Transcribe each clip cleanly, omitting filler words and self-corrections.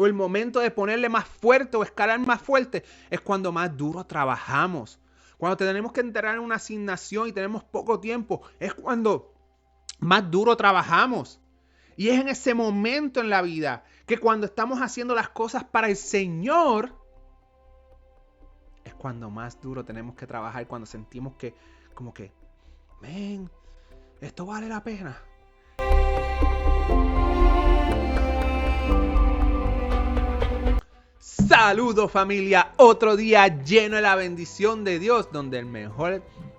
o el momento de ponerle más fuerte o escalar más fuerte, es cuando más duro trabajamos. Cuando tenemos que entrar en una asignación y tenemos poco tiempo, es cuando más duro trabajamos. Y es en ese momento en la vida que cuando estamos haciendo las cosas para el Señor, es cuando más duro tenemos que trabajar, cuando sentimos que, como que, men, esto vale la pena. Saludos familia, otro día lleno de la bendición de Dios, donde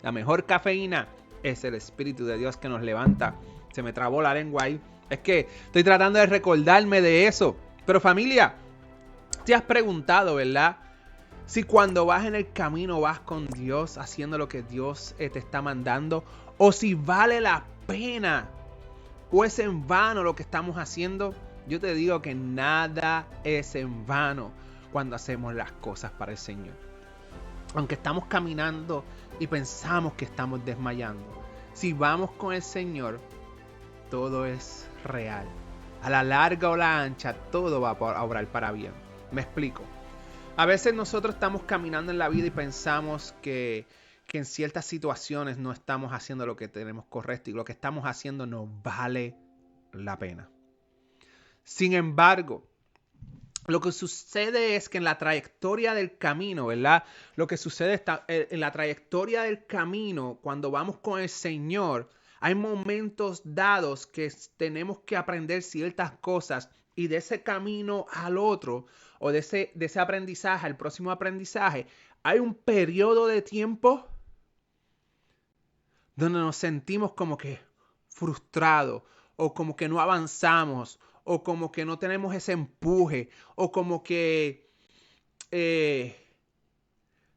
la mejor cafeína es el Espíritu de Dios que nos levanta. Se me trabó la lengua ahí. Es que estoy tratando de recordarme de eso. Pero familia, te has preguntado, ¿verdad? Si cuando vas en el camino vas con Dios, haciendo lo que Dios te está mandando, o si vale la pena, o es en vano lo que estamos haciendo. Yo te digo que nada es en vano cuando hacemos las cosas para el Señor. Aunque estamos caminando y pensamos que estamos desmayando, si vamos con el Señor, todo es real. A la larga o la ancha, todo va a obrar para bien. Me explico. A veces nosotros estamos caminando en la vida y pensamos que en ciertas situaciones no estamos haciendo lo que tenemos correcto y lo que estamos haciendo no vale la pena. Sin embargo, lo que sucede es que en la trayectoria del camino, ¿verdad? Lo que sucede en la trayectoria del camino, cuando vamos con el Señor, hay momentos dados que tenemos que aprender ciertas cosas y de ese camino al otro, o de ese aprendizaje al próximo aprendizaje, hay un periodo de tiempo donde nos sentimos como que frustrados, o como que no avanzamos, o como que no tenemos ese empuje, o como que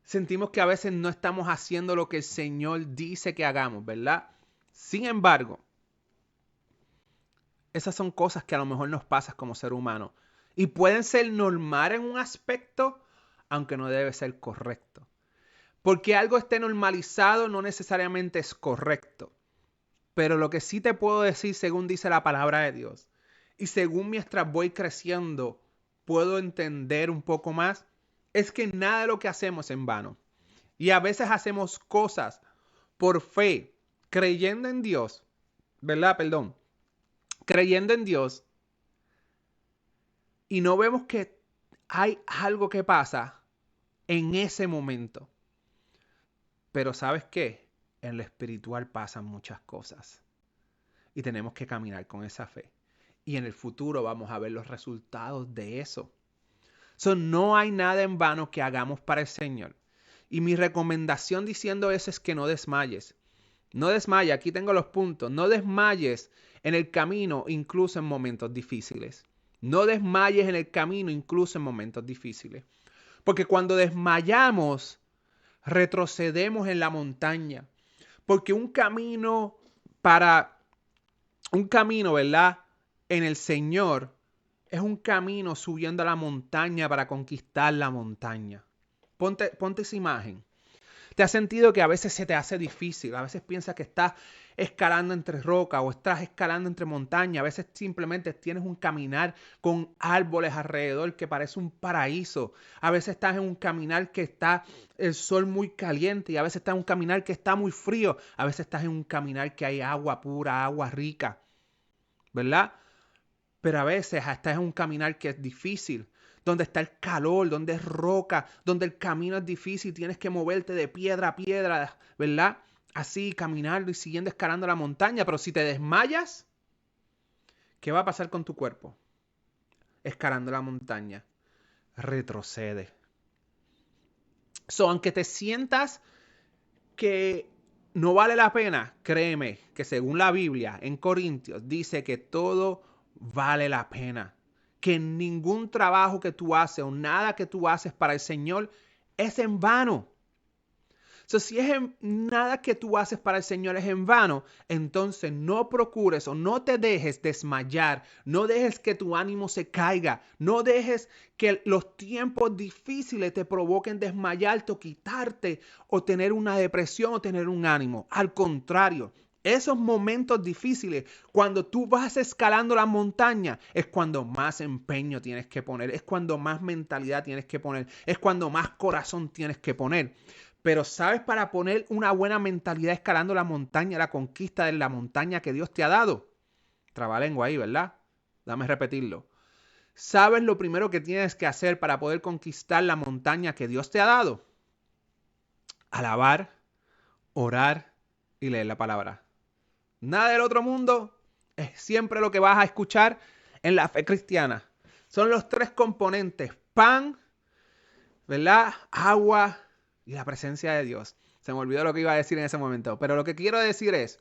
sentimos que a veces no estamos haciendo lo que el Señor dice que hagamos, ¿verdad? Sin embargo, esas son cosas que a lo mejor nos pasan como ser humano y pueden ser normal en un aspecto, aunque no debe ser correcto. Porque algo esté normalizado no necesariamente es correcto. Pero lo que sí te puedo decir, según dice la palabra de Dios, y según mientras voy creciendo, puedo entender un poco más, es que nada de lo que hacemos es en vano. Y a veces hacemos cosas por fe, creyendo en Dios, ¿verdad? Perdón. Creyendo en Dios, y no vemos que hay algo que pasa en ese momento. Pero ¿sabes qué? En lo espiritual pasan muchas cosas. Y tenemos que caminar con esa fe. Y en el futuro vamos a ver los resultados de eso. No hay nada en vano que hagamos para el Señor. Y mi recomendación diciendo eso es que no desmayes. No desmayes, aquí tengo los puntos. No desmayes en el camino, incluso en momentos difíciles. No desmayes en el camino, incluso en momentos difíciles. Porque cuando desmayamos, retrocedemos en la montaña. Porque un camino, ¿verdad? En el Señor es un camino subiendo a la montaña para conquistar la montaña. Ponte esa imagen. ¿Te has sentido que a veces se te hace difícil? A veces piensas que estás escalando entre rocas o estás escalando entre montañas. A veces simplemente tienes un caminar con árboles alrededor que parece un paraíso. A veces estás en un caminar que está el sol muy caliente y a veces estás en un caminar que está muy frío. A veces estás en un caminar que hay agua pura, agua rica, ¿verdad? Pero a veces estás en un caminar que es difícil, donde está el calor, donde es roca, donde el camino es difícil, tienes que moverte de piedra a piedra, ¿verdad? Así, caminando y siguiendo escalando la montaña. Pero si te desmayas, ¿qué va a pasar con tu cuerpo? Escalando la montaña. Retrocede. Aunque te sientas que no vale la pena, créeme que según la Biblia en Corintios dice que todo vale la pena. Que ningún trabajo que tú haces o nada que tú haces para el Señor es en vano. Si nada que tú haces para el Señor es en vano, entonces no procures o no te dejes desmayar, no dejes que tu ánimo se caiga, no dejes que los tiempos difíciles te provoquen desmayarte o quitarte o tener una depresión o tener un ánimo. Al contrario, Esos momentos difíciles, cuando tú vas escalando la montaña, es cuando más empeño tienes que poner, es cuando más mentalidad tienes que poner, es cuando más corazón tienes que poner. Pero ¿sabes para poner una buena mentalidad escalando la montaña, la conquista de la montaña que Dios te ha dado? Trabalengua ahí, ¿verdad? Dame repetirlo. ¿Sabes lo primero que tienes que hacer para poder conquistar la montaña que Dios te ha dado? Alabar, orar y leer la palabra. Nada del otro mundo es siempre lo que vas a escuchar en la fe cristiana. Son los tres componentes: pan, ¿verdad? Agua y la presencia de Dios. Se me olvidó lo que iba a decir en ese momento, pero lo que quiero decir es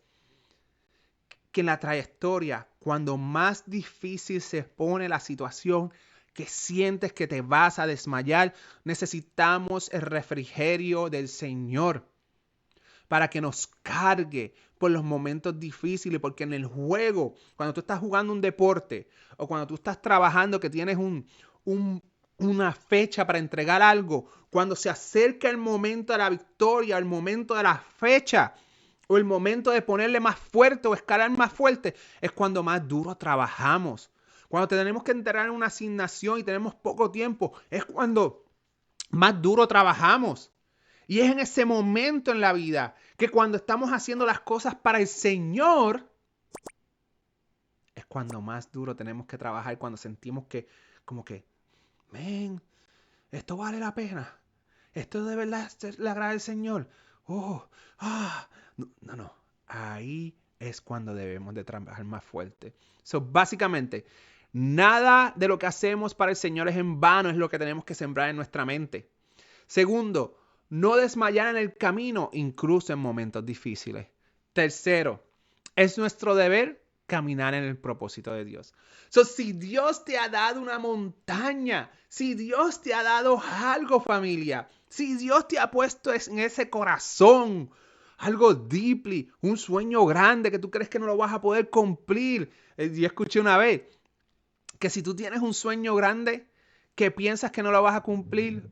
que en la trayectoria, cuando más difícil se pone la situación, que sientes que te vas a desmayar, necesitamos el refrigerio del Señor para que nos cargue por los momentos difíciles, porque en el juego, cuando tú estás jugando un deporte o cuando tú estás trabajando que tienes una fecha para entregar algo, cuando se acerca el momento de la victoria, el momento de la fecha o el momento de ponerle más fuerte o escalar más fuerte, es cuando más duro trabajamos. Cuando tenemos que entregar una asignación y tenemos poco tiempo, es cuando más duro trabajamos. Y es en ese momento en la vida que cuando estamos haciendo las cosas para el Señor, es cuando más duro tenemos que trabajar, cuando sentimos que, como que, men, esto vale la pena. Esto de verdad le agrada al Señor. Oh, ah, no. Ahí es cuando debemos de trabajar más fuerte. So, básicamente, nada de lo que hacemos para el Señor es en vano, es lo que tenemos que sembrar en nuestra mente. Segundo, no desmayar en el camino, incluso en momentos difíciles. Tercero, es nuestro deber caminar en el propósito de Dios. So, si Dios te ha dado una montaña, si Dios te ha dado algo, familia, si Dios te ha puesto en ese corazón algo deeply, un sueño grande que tú crees que no lo vas a poder cumplir. Yo escuché una vez que si tú tienes un sueño grande que piensas que no lo vas a cumplir,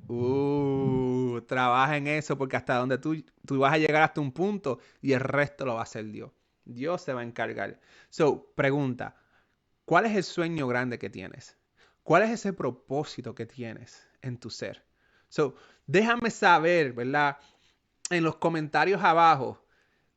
trabaja en eso, porque hasta donde tú vas a llegar hasta un punto y el resto lo va a hacer Dios. Dios se va a encargar. So, pregunta, ¿cuál es el sueño grande que tienes? ¿Cuál es ese propósito que tienes en tu ser? So, déjame saber, ¿verdad? En los comentarios abajo,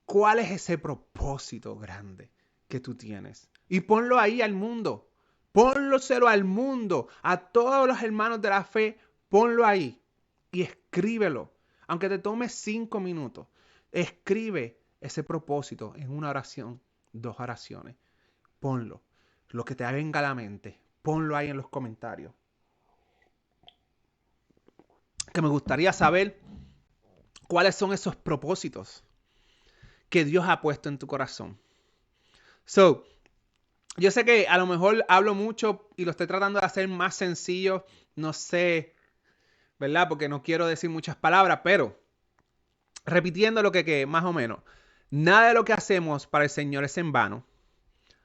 ¿cuál es ese propósito grande que tú tienes? Y ponlo ahí al mundo. Ponloselo al mundo, a todos los hermanos de la fe, ponlo ahí y escríbelo. Aunque te tome 5 minutos, escribe ese propósito en una oración, 2 oraciones. Ponlo. Lo que te venga a la mente, ponlo ahí en los comentarios. Que me gustaría saber cuáles son esos propósitos que Dios ha puesto en tu corazón. So, yo sé que a lo mejor hablo mucho y lo estoy tratando de hacer más sencillo, no sé, ¿verdad? Porque no quiero decir muchas palabras, pero repitiendo lo que más o menos, nada de lo que hacemos para el Señor es en vano.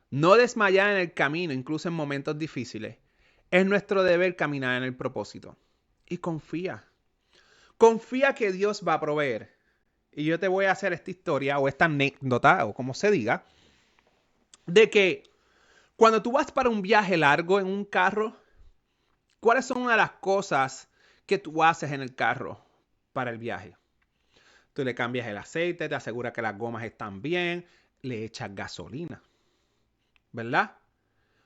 No desmayar en el camino, incluso en momentos difíciles. Es nuestro deber caminar en el propósito. Y confía. Confía que Dios va a proveer. Y yo te voy a hacer esta historia o esta anécdota, o como se diga, de que cuando tú vas para un viaje largo en un carro, ¿cuáles son una de las cosas que tú haces en el carro para el viaje? Tú le cambias el aceite, te aseguras que las gomas están bien, le echas gasolina, ¿verdad?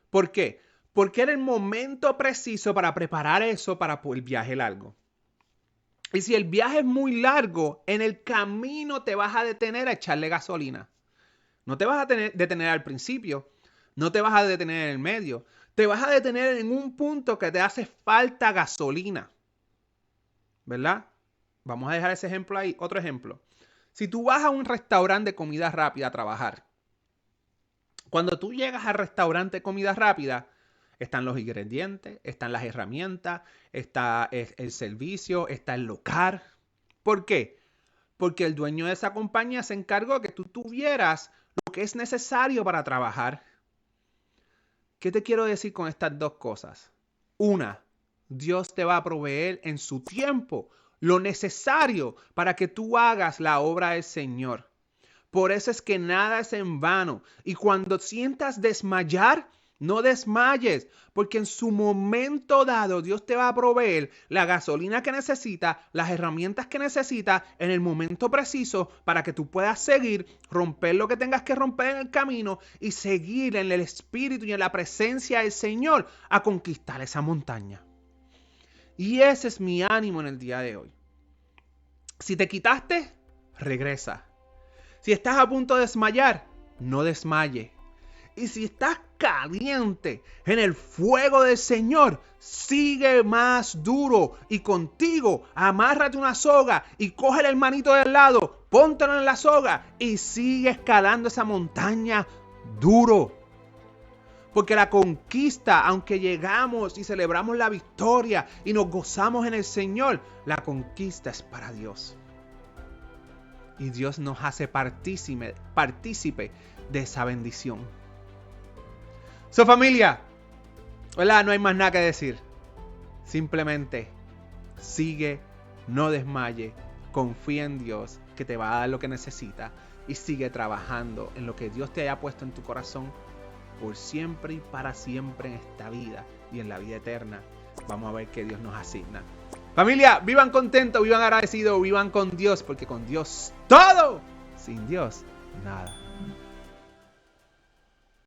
¿Por qué? Porque era el momento preciso para preparar eso para el viaje largo. Y si el viaje es muy largo, en el camino te vas a detener a echarle gasolina. No te vas a detener al principio, no te vas a detener en el medio, te vas a detener en un punto que te hace falta gasolina. ¿Verdad? Vamos a dejar ese ejemplo ahí. Otro ejemplo. Si tú vas a un restaurante de comida rápida a trabajar, cuando tú llegas al restaurante de comida rápida, están los ingredientes, están las herramientas, está el servicio, está el local. ¿Por qué? Porque el dueño de esa compañía se encargó de que tú tuvieras lo que es necesario para trabajar. ¿Qué te quiero decir con estas dos cosas? Una, Dios te va a proveer en su tiempo lo necesario para que tú hagas la obra del Señor. Por eso es que nada es en vano. Y cuando sientas desmayar, no desmayes, porque en su momento dado Dios te va a proveer la gasolina que necesitas, las herramientas que necesitas en el momento preciso para que tú puedas seguir, romper lo que tengas que romper en el camino y seguir en el Espíritu y en la presencia del Señor a conquistar esa montaña. Y ese es mi ánimo en el día de hoy. Si te quitaste, regresa. Si estás a punto de desmayar, no desmayes. Y si estás caliente en el fuego del Señor, sigue más duro y contigo amárrate una soga y coge el manito del lado, póntelo en la soga y sigue escalando esa montaña duro. Porque la conquista, aunque llegamos y celebramos la victoria y nos gozamos en el Señor, la conquista es para Dios. Y Dios nos hace partícipe de esa bendición. Familia, ¿verdad? No hay más nada que decir. Simplemente sigue, no desmaye, confía en Dios que te va a dar lo que necesita y sigue trabajando en lo que Dios te haya puesto en tu corazón por siempre y para siempre en esta vida y en la vida eterna. Vamos a ver qué Dios nos asigna. Familia, vivan contentos, vivan agradecidos, vivan con Dios, porque con Dios todo, sin Dios nada.